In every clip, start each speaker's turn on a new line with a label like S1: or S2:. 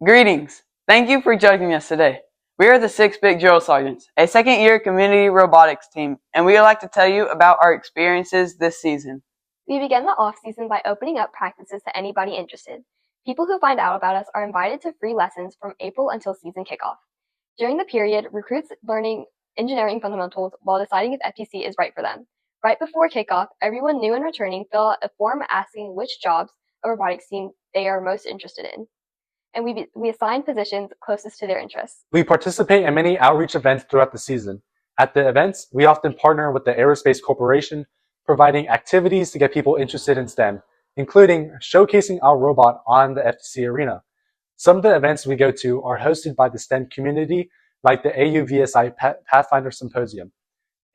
S1: Greetings. Thank you for joining us today. We are the 6 Big Drill Sergeants, a second-year community robotics team, and we would like to tell you about our experiences this season.
S2: We begin the off-season by opening up practices to anybody interested. People who find out about us are invited to free lessons from April until season kickoff. During the period, recruits learning engineering fundamentals while deciding if FTC is right for them. Right before kickoff, everyone new and returning fill out a form asking which jobs of robotics team they are most interested in, and we assign positions closest to their interests.
S3: We participate in many outreach events throughout the season. At the events, we often partner with the Aerospace Corporation, providing activities to get people interested in STEM, including showcasing our robot on the FTC arena. Some of the events we go to are hosted by the STEM community, like the AUVSI Pathfinder Symposium.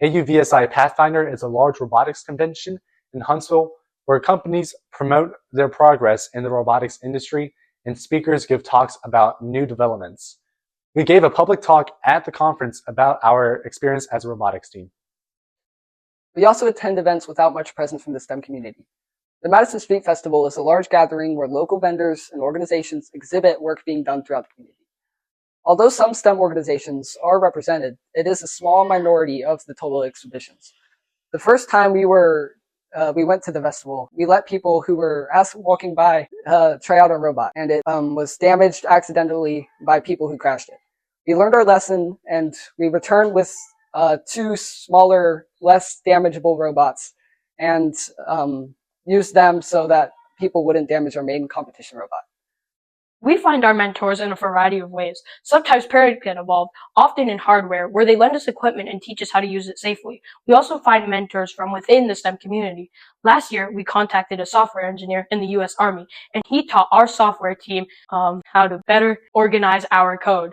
S3: AUVSI Pathfinder is a large robotics convention in Huntsville where companies promote their progress in the robotics industry and speakers give talks about new developments. We gave a public talk at the conference about our experience as a robotics team.
S4: We also attend events without much presence from the STEM community. The Madison Street Festival is a large gathering where local vendors and organizations exhibit work being done throughout the community. Although some STEM organizations are represented, it is a small minority of the total exhibitions. The first time we went to the festival, we let people who were walking by try out our robot, and it was damaged accidentally by people who crashed it. We learned our lesson, and we returned with 2 smaller, less damageable robots, and used them so that people wouldn't damage our main competition robot.
S5: We find our mentors in a variety of ways. Sometimes parents get involved, often in hardware, where they lend us equipment and teach us how to use it safely. We also find mentors from within the STEM community. Last year, we contacted a software engineer in the U.S. Army, and he taught our software team how to better organize our code.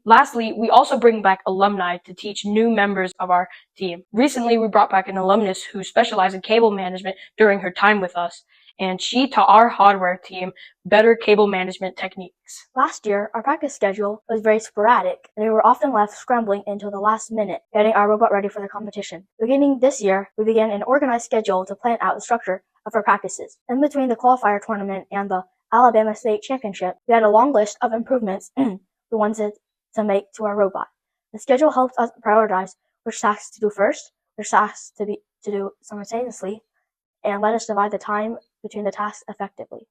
S5: Lastly, we also bring back alumni to teach new members of our team. Recently, we brought back an alumnus who specialized in cable management during her time with us, and she taught our hardware team better cable management techniques.
S6: Last year, our practice schedule was very sporadic, and we were often left scrambling until the last minute, getting our robot ready for the competition. Beginning this year, we began an organized schedule to plan out the structure of our practices. In between the qualifier tournament and the Alabama State Championship, we had a long list of improvements we wanted to make to our robot. The schedule helps us prioritize which tasks to do first, which tasks to do simultaneously, and let us divide the time between the tasks effectively.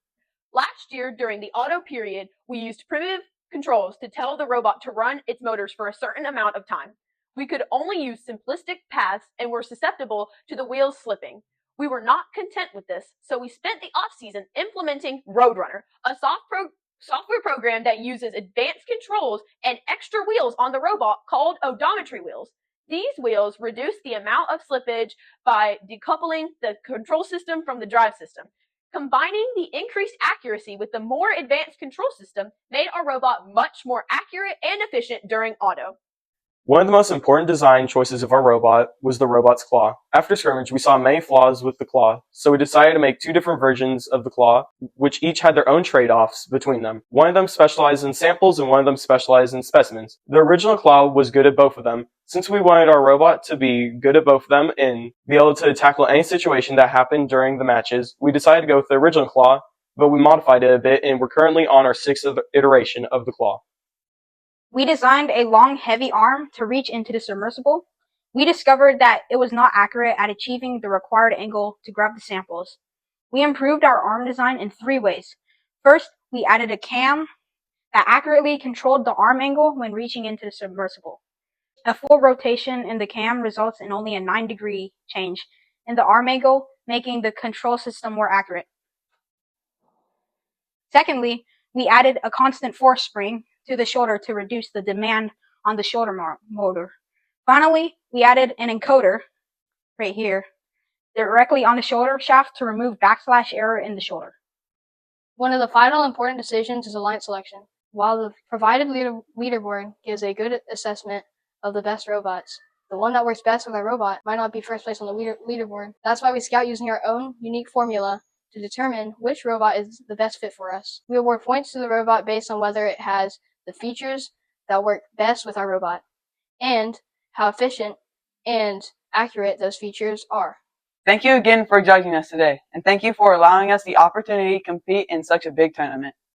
S7: Last year, during the auto period, we used primitive controls to tell the robot to run its motors for a certain amount of time. We could only use simplistic paths and were susceptible to the wheels slipping. We were not content with this, so we spent the off-season implementing Roadrunner, a software program that uses advanced controls and extra wheels on the robot called odometry wheels. These wheels reduce the amount of slippage by decoupling the control system from the drive system. Combining the increased accuracy with the more advanced control system made our robot much more accurate and efficient during auto.
S8: One of the most important design choices of our robot was the robot's claw. After scrimmage, we saw many flaws with the claw, so we decided to make 2 different versions of the claw, which each had their own trade-offs between them. One of them specialized in samples and one of them specialized in specimens. The original claw was good at both of them. Since we wanted our robot to be good at both of them and be able to tackle any situation that happened during the matches, we decided to go with the original claw, but we modified it a bit, and we're currently on our 6th iteration of the claw.
S9: We designed a long, heavy arm to reach into the submersible. We discovered that it was not accurate at achieving the required angle to grab the samples. We improved our arm design in 3 ways. First, we added a cam that accurately controlled the arm angle when reaching into the submersible. A full rotation in the cam results in only a 9-degree change in the arm angle, making the control system more accurate. Secondly, we added a constant force spring to the shoulder to reduce the demand on the shoulder motor. Finally, we added an encoder right here directly on the shoulder shaft to remove backslash error in the shoulder.
S10: One of the final important decisions is alliance selection. While the provided leaderboard gives a good assessment of the best robots, the one that works best with our robot might not be first place on the leaderboard. That's why we scout using our own unique formula to determine which robot is the best fit for us. We award points to the robot based on whether it has the features that work best with our robot, and how efficient and accurate those features are.
S1: Thank you again for joining us today, and thank you for allowing us the opportunity to compete in such a big tournament.